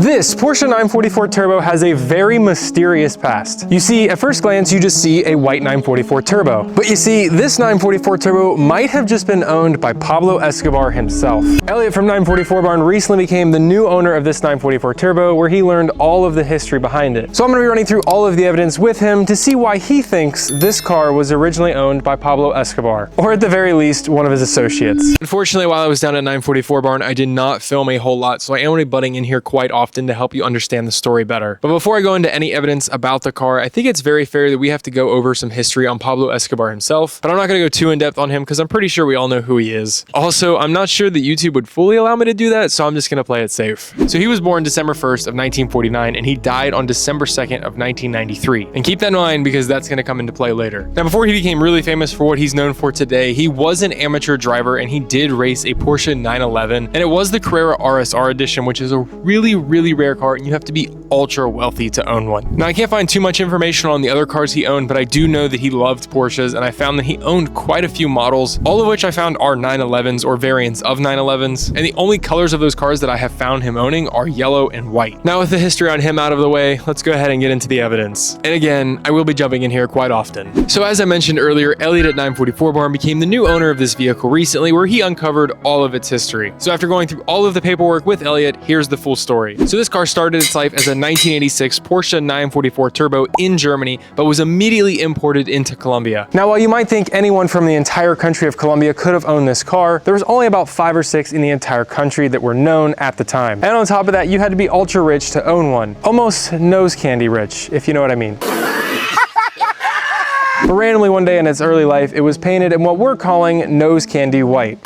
This Porsche 944 Turbo has a very mysterious past. You see, at first glance, you just see a white 944 Turbo. But you see, this 944 Turbo might have just been owned by Pablo Escobar himself. Elliott from 944 Barn recently became the new owner of this 944 Turbo, where he learned all of the history behind it. So I'm gonna be running through all of the evidence with him to see why he thinks this car was originally owned by Pablo Escobar, or at the very least, one of his associates. Unfortunately, while I was down at 944 Barn, I did not film a whole lot, so I am gonna be butting in here quite often to help you understand the story better. But before I go into any evidence about the car, I think it's very fair that we have to go over some history on Pablo Escobar himself, but I'm not gonna go too in depth on him because I'm pretty sure we all know who he is. Also, I'm not sure that YouTube would fully allow me to do that, so I'm just gonna play it safe. So he was born December 1st of 1949 and he died on December 2nd of 1993. And keep that in mind because that's gonna come into play later. Now, before he became really famous for what he's known for today, he was an amateur driver and he did race a Porsche 911, and it was the Carrera RSR edition, which is a really rare car, and you have to be ultra wealthy to own one. Now, I can't find too much information on the other cars he owned, but I do know that he loved Porsches, and I found that he owned quite a few models, all of which I found are 911s or variants of 911s, and the only colors of those cars that I have found him owning are yellow and white. Now, with the history on him out of the way, let's go ahead and get into the evidence. And again, I will be jumping in here quite often. So as I mentioned earlier, Elliott at 944 Barn became the new owner of this vehicle recently, where he uncovered all of its history. So after going through all of the paperwork with Elliott, here's the full story. So this car started its life as a 1986 Porsche 944 Turbo in Germany, but was immediately imported into Colombia. Now, while you might think anyone from the entire country of Colombia could have owned this car, there was only about 5 or 6 in the entire country that were known at the time. And on top of that, you had to be ultra rich to own one. Almost nose candy rich, if you know what I mean. But randomly one day in its early life, it was painted in what we're calling nose candy white.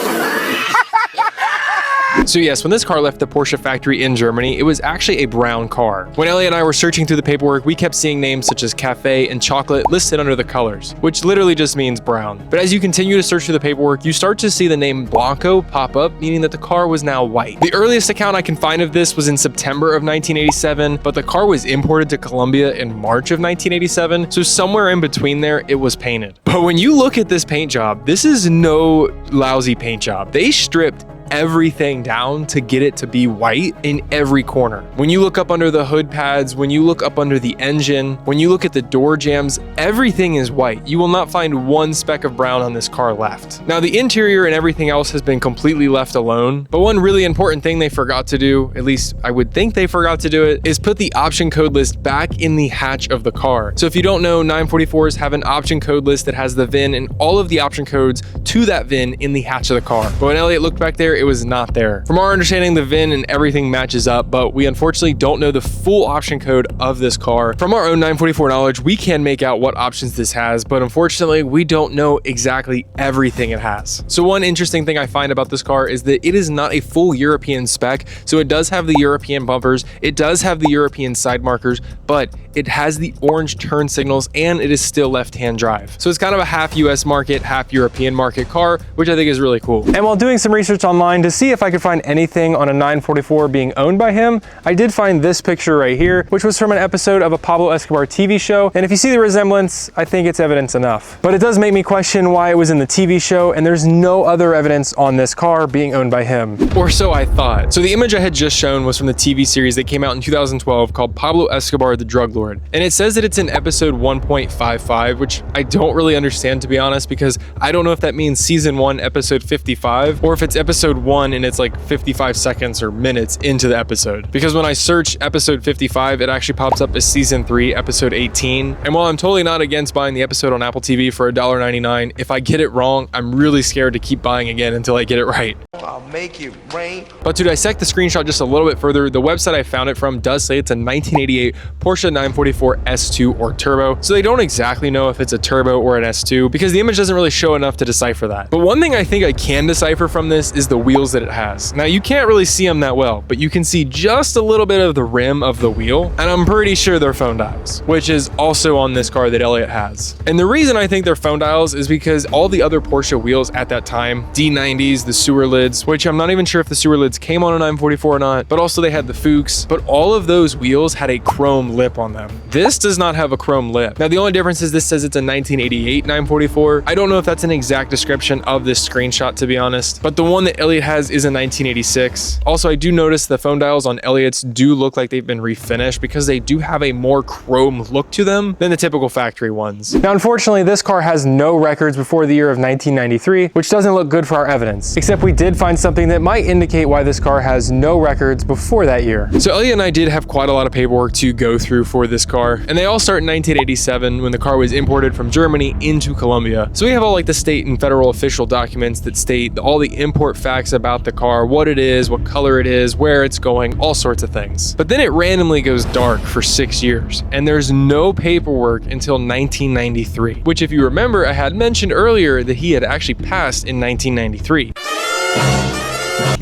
So yes, when this car left the Porsche factory in Germany, it was actually a brown car. When Elliott and I were searching through the paperwork, we kept seeing names such as cafe and chocolate listed under the colors, which literally just means brown. But as you continue to search through the paperwork, you start to see the name Blanco pop up, meaning that the car was now white. The earliest account I can find of this was in September of 1987, but the car was imported to Colombia in March of 1987, so somewhere in between there, it was painted. But when you look at this paint job, this is no lousy paint job. They stripped everything down to get it to be white in every corner. When you look up under the hood pads, when you look up under the engine, when you look at the door jambs, everything is white. You will not find one speck of brown on this car left. Now, the interior and everything else has been completely left alone, but one really important thing they forgot to do, at least I would think they forgot to do it, is put the option code list back in the hatch of the car. So if you don't know, 944s have an option code list that has the VIN and all of the option codes to that VIN in the hatch of the car. But when Elliott looked back there, it was not there. From our understanding, the VIN and everything matches up, but we unfortunately don't know the full option code of this car. From our own 944 knowledge, we can make out what options this has, but unfortunately, we don't know exactly everything it has. So one interesting thing I find about this car is that it is not a full European spec, so it does have the European bumpers, it does have the European side markers, but it has the orange turn signals and it is still left-hand drive. So it's kind of a half US market, half European market car, which I think is really cool. And while doing some research online to see if I could find anything on a 944 being owned by him, I did find this picture right here, which was from an episode of a Pablo Escobar TV show. And if you see the resemblance, I think it's evidence enough. But it does make me question why it was in the TV show, and there's no other evidence on this car being owned by him. Or so I thought. So the image I had just shown was from the TV series that came out in 2012 called Pablo Escobar, the Drug Lord. And it says that it's in episode 1.55, which I don't really understand, to be honest, because I don't know if that means season 1, episode 55, or if it's episode 1 and it's like 55 seconds or minutes into the episode. Because when I search episode 55, it actually pops up as season 3, episode 18. And while I'm totally not against buying the episode on Apple TV for $1.99, if I get it wrong, I'm really scared to keep buying again until I get it right. I'll make it rain. But to dissect the screenshot just a little bit further, the website I found it from does say it's a 1988 Porsche 944 S2 or Turbo. So they don't exactly know if it's a Turbo or an S2 because the image doesn't really show enough to decipher that. But one thing I think I can decipher from this is the wheels that it has. Now, you can't really see them that well, but you can see just a little bit of the rim of the wheel, and I'm pretty sure they're phone dials, which is also on this car that Elliott has. And the reason I think they're phone dials is because all the other Porsche wheels at that time, D90s, the sewer lids, which I'm not even sure if the sewer lids came on a 944 or not, but also they had the Fuchs, but all of those wheels had a chrome lip on them. This does not have a chrome lip. Now, the only difference is this says it's a 1988 944. I don't know if that's an exact description of this screenshot, to be honest, but the one that Elliott Elliott has is a 1986. Also, I do notice the phone dials on Elliott's do look like they've been refinished because they do have a more chrome look to them than the typical factory ones. Now, unfortunately, this car has no records before the year of 1993, which doesn't look good for our evidence, except we did find something that might indicate why this car has no records before that year. So Elliott and I did have quite a lot of paperwork to go through for this car, and they all start in 1987 when the car was imported from Germany into Colombia. So we have all like the state and federal official documents that state all the import facts about the car, what it is, what color it is, where it's going, all sorts of things. But then it randomly goes dark for 6 years, and there's no paperwork until 1993, which, if you remember, I had mentioned earlier that he had actually passed in 1993.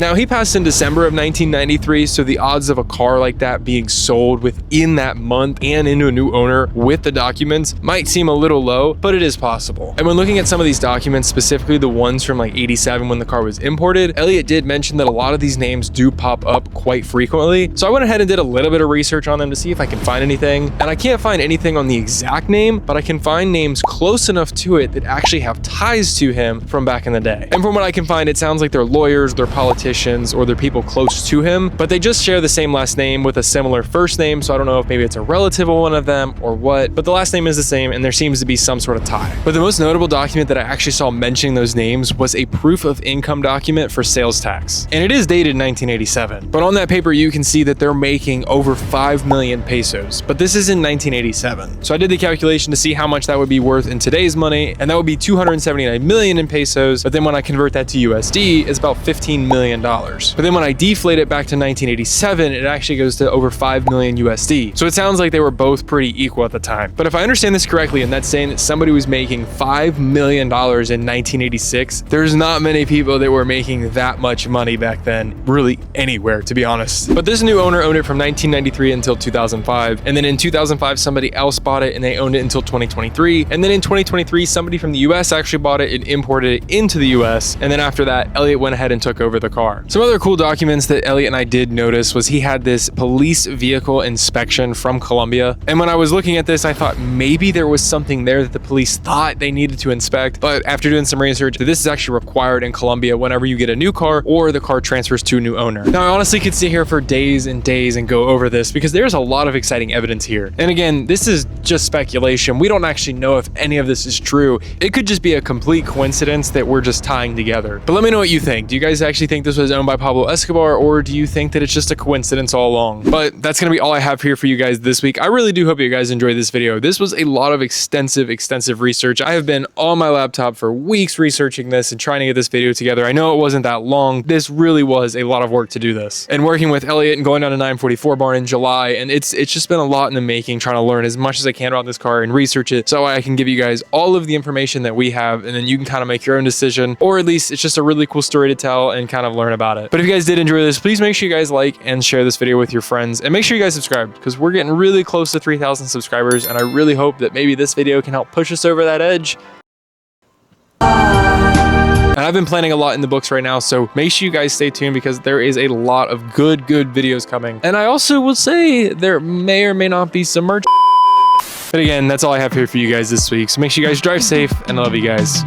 Now, he passed in December of 1993, so the odds of a car like that being sold within that month and into a new owner with the documents might seem a little low, but it is possible. And when looking at some of these documents, specifically the ones from like 87 when the car was imported, Elliott did mention that a lot of these names do pop up quite frequently. So I went ahead and did a little bit of research on them to see if I can find anything. And I can't find anything on the exact name, but I can find names close enough to it that actually have ties to him from back in the day. And from what I can find, it sounds like they're lawyers, they're politicians, or they're people close to him, but they just share the same last name with a similar first name, so I don't know if maybe it's a relative of one of them or what, but the last name is the same and there seems to be some sort of tie. But the most notable document that I actually saw mentioning those names was a proof of income document for sales tax, and it is dated 1987. But on that paper you can see that they're making over 5 million pesos, but this is in 1987. So I did the calculation to see how much that would be worth in today's money, and that would be 279 million in pesos, but then when I convert that to USD, it's about $15 million. But then when I deflate it back to 1987, it actually goes to over 5 million USD. So it sounds like they were both pretty equal at the time. But if I understand this correctly, and that's saying that somebody was making $5 million in 1986, there's not many people that were making that much money back then, really anywhere, to be honest. But this new owner owned it from 1993 until 2005. And then in 2005, somebody else bought it and they owned it until 2023. And then in 2023, somebody from the US actually bought it and imported it into the US. And then after that, Elliott went ahead and took over the car. Some other cool documents that Elliott and I did notice was he had this police vehicle inspection from Colombia. And when I was looking at this, I thought maybe there was something there that the police thought they needed to inspect. But after doing some research, this is actually required in Colombia whenever you get a new car or the car transfers to a new owner. Now, I honestly could sit here for days and days and go over this because there's a lot of exciting evidence here. And again, this is just speculation. We don't actually know if any of this is true. It could just be a complete coincidence that we're just tying together. But let me know what you think. Do you guys actually think this was owned by Pablo Escobar, or do you think that it's just a coincidence all along? But that's gonna be all I have here for you guys this week. I really do hope you guys enjoyed this video. This was a lot of extensive research. I have been on my laptop for weeks researching this and trying to get this video together. I know it wasn't that long. This really was a lot of work to do this. And working with Elliott and going down to 944 Barn in July, and it's just been a lot in the making, trying to learn as much as I can about this car and research it so I can give you guys all of the information that we have, and then you can kind of make your own decision, or at least it's just a really cool story to tell and kind of learn about it. But if you guys did enjoy this, please make sure you guys like and share this video with your friends, and make sure you guys subscribe because we're getting really close to 3,000 subscribers, and I really hope that maybe this video can help push us over that edge. And I've been planning a lot in the books right now, so make sure you guys stay tuned because there is a lot of good videos coming. And I also will say there may or may not be some merch. But again, that's all I have here for you guys this week. So make sure you guys drive safe, and I love you guys.